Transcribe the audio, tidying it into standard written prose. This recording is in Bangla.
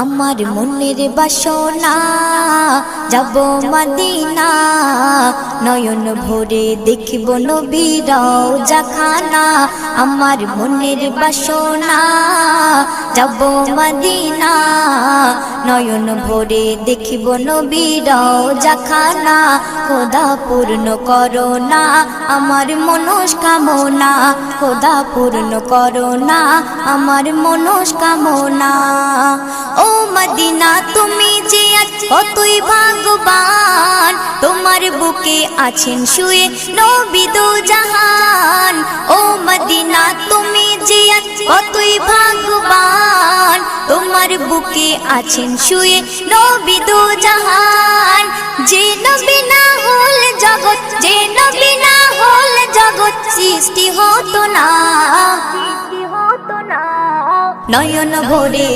আমার মনের বাসনা যাব মদিনা, নয়ন ভরে দেখব নবীর রওজা খানা। আমার মনের বাসনা যাব মদিনা, নয়ন ভরে দেখব নবীর রওজা খানা। খোদা পূর্ণ করো না আমার মনস্কামনা, খোদা পূর্ণ করো না আমার মনস্কামনা। ও মদিনা তুমি যে কতই ভাগ্যবান, তোমার বুকে আছেন শুয়ে নবী দো জাহান। ও মদিনা তুমি যে কতই ভাগ্যবান, তোমার বুকে আছেন শুয়ে নবী দো জাহান। যে নবী না হল জগৎ, যে নবী না হল জগৎ সৃষ্টি হতো না, নয়ন ভরে